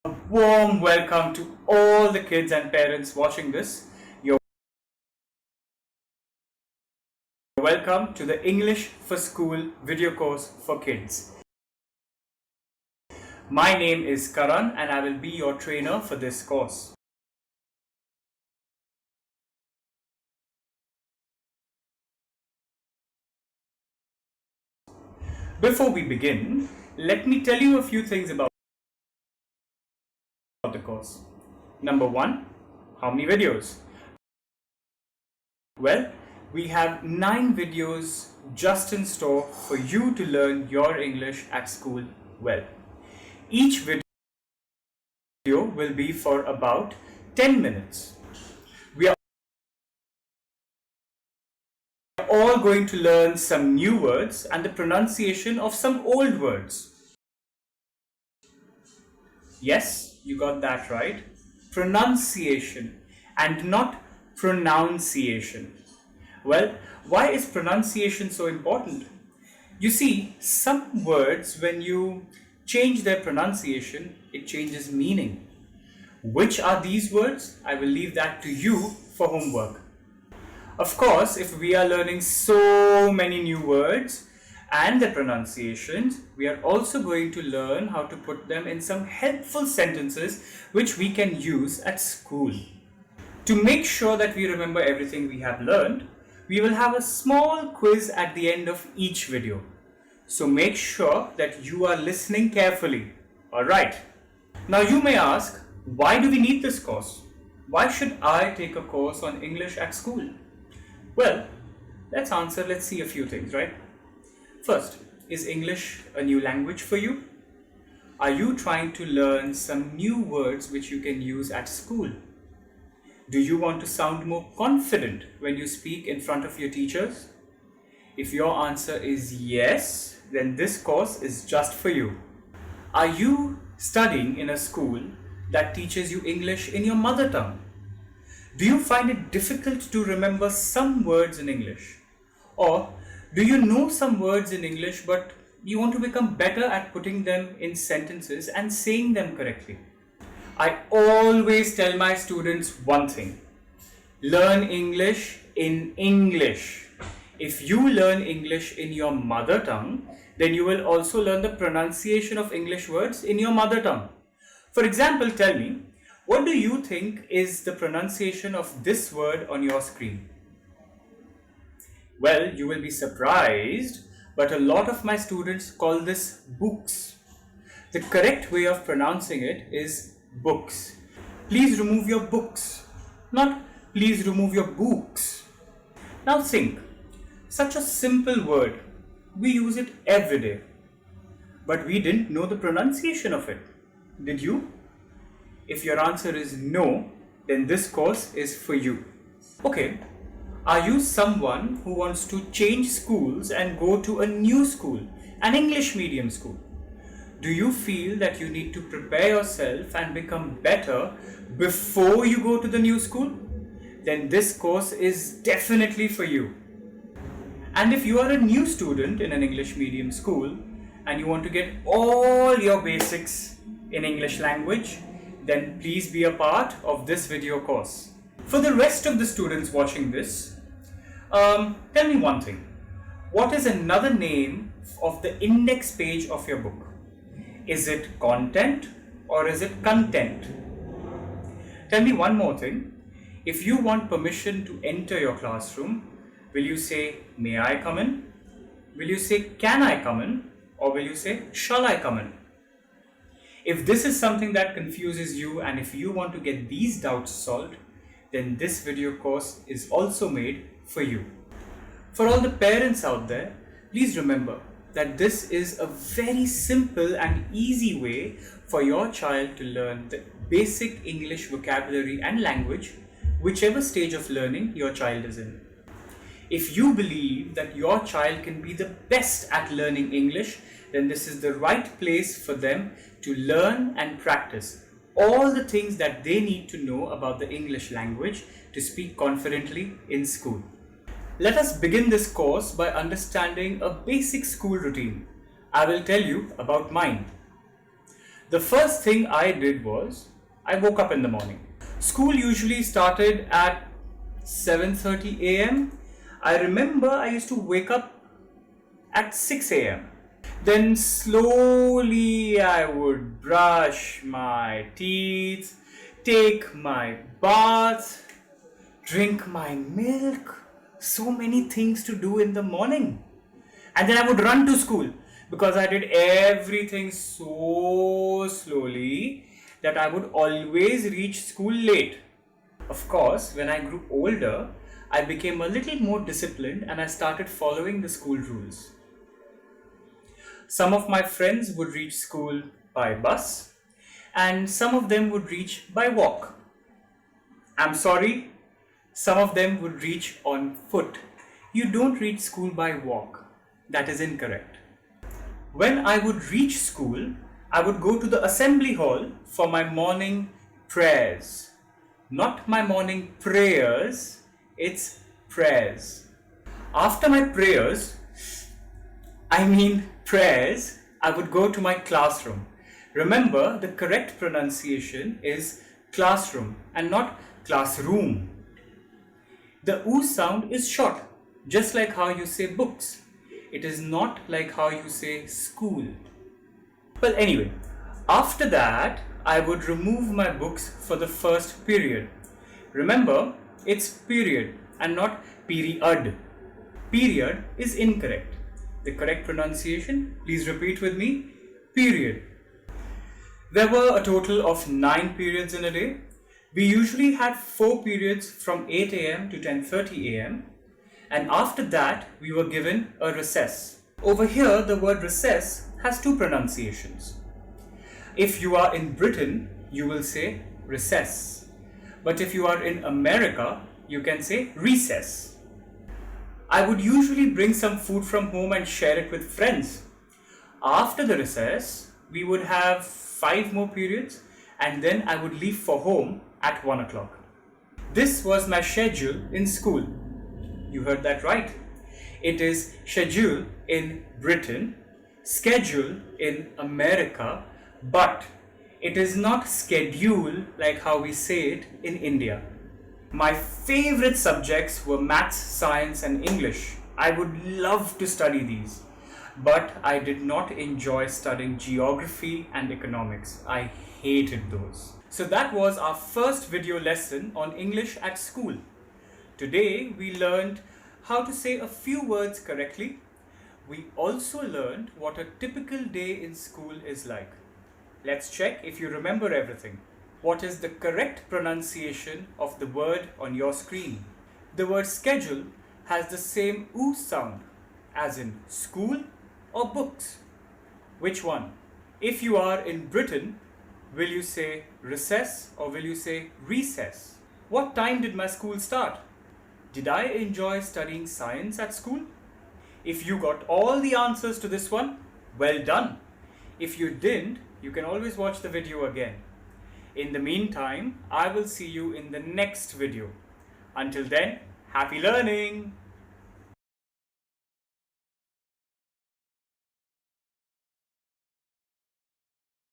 Warm welcome to all the kids and parents watching this. You're welcome to the English for School video course for kids. My name is Karan and I will be your trainer for this course. Before we begin, let me tell you a few things about the course. Number one, how many videos? Well, we have 9 videos just in store for you to learn your English at school well. Each video will be for about 10 minutes. We are all going to learn some new words and the pronunciation of some old words. Yes, you got that right. Pronunciation and not pronunciation. Well, why is pronunciation so important? You see, some words, when you change their pronunciation, it changes meaning. Which are these words? I will leave that to you for homework. Of course, if we are learning so many new words and the pronunciations, we are also going to learn how to put them in some helpful sentences which we can use at school. To make sure that we remember everything we have learned, we will have a small quiz at the end of each video. So make sure that you are listening carefully. Alright. Now you may ask, why do we need this course? Why should I take a course on English at school? Well, let's see a few things, right? First, is English a new language for you? Are you trying to learn some new words which you can use at school? Do you want to sound more confident when you speak in front of your teachers? If your answer is yes, then this course is just for you. Are you studying in a school that teaches you English in your mother tongue? Do you find it difficult to remember some words in English? Or do you know some words in English but you want to become better at putting them in sentences and saying them correctly? I always tell my students one thing. Learn English in English. If you learn English in your mother tongue, then you will also learn the pronunciation of English words in your mother tongue. For example, tell me, what do you think is the pronunciation of this word on your screen? Well, you will be surprised, but a lot of my students call this books. The correct way of pronouncing it is books. Please remove your books, not please remove your books. Now think, such a simple word, we use it every day, but we didn't know the pronunciation of it. Did you? If your answer is no, then this course is for you. Okay, are you someone who wants to change schools and go to a new school, an English medium school? Do you feel that you need to prepare yourself and become better before you go to the new school? Then this course is definitely for you. And if you are a new student in an English medium school and you want to get all your basics in English language, then please be a part of this video course. For the rest of the students watching this, tell me one thing. What is another name of the index page of your book? Is it content or is it content? Tell me one more thing. If you want permission to enter your classroom, will you say, may I come in? Will you say, can I come in? Or will you say, shall I come in? If this is something that confuses you and if you want to get these doubts solved, then this video course is also made for you. For all the parents out there, please remember that this is a very simple and easy way for your child to learn the basic English vocabulary and language, whichever stage of learning your child is in. If you believe that your child can be the best at learning English, then this is the right place for them to learn and practice all the things that they need to know about the English language to speak confidently in school. Let us begin this course by understanding a basic school routine. I will tell you about mine. The first thing I did was I woke up in the morning. School usually started at 7:30 a.m. I remember I used to wake up at 6 a.m. Then slowly I would brush my teeth, take my bath, drink my milk. So many things to do in the morning. And then I would run to school because I did everything so slowly that I would always reach school late. Of course, when I grew older, I became a little more disciplined and I started following the school rules. Some of my friends would reach school by bus and some of them would reach by walk. I'm sorry, some of them would reach on foot. You don't reach school by walk. That is incorrect. When I would reach school, I would go to the assembly hall for my morning prayers. Not my morning prayers, it's prayers. After my prayers, I would go to my classroom. Remember, the correct pronunciation is classroom and not classroom. The oo sound is short, just like how you say books. It is not like how you say school. Well, anyway, after that, I would remove my books for the first period. Remember, it's period and not period. Period is incorrect. The correct pronunciation, please repeat with me, period. There were a total of 9 periods in a day. We usually had 4 periods from 8 a.m. to 10:30 a.m. and after that we were given a recess. Over here the word recess has 2 pronunciations. If you are in Britain, you will say recess. But if you are in America, you can say recess. I would usually bring some food from home and share it with friends. After the recess, we would have 5 more periods and then I would leave for home at 1 o'clock. This was my schedule in school. You heard that right. It is schedule in Britain, schedule in America, but it is not schedule like how we say it in India. My favorite subjects were maths, science and English. I would love to study these, but I did not enjoy studying geography and economics. I hated those. So that was our first video lesson on English at school. Today we learned how to say a few words correctly. We also learned what a typical day in school is like. Let's check if you remember everything. What is the correct pronunciation of the word on your screen? The word schedule has the same oo sound as in school or books. Which one? If you are in Britain, will you say recess or will you say recess? What time did my school start? Did I enjoy studying science at school? If you got all the answers to this one, well done. If you didn't, you can always watch the video again. In the meantime, I will see you in the next video. Until then, happy learning!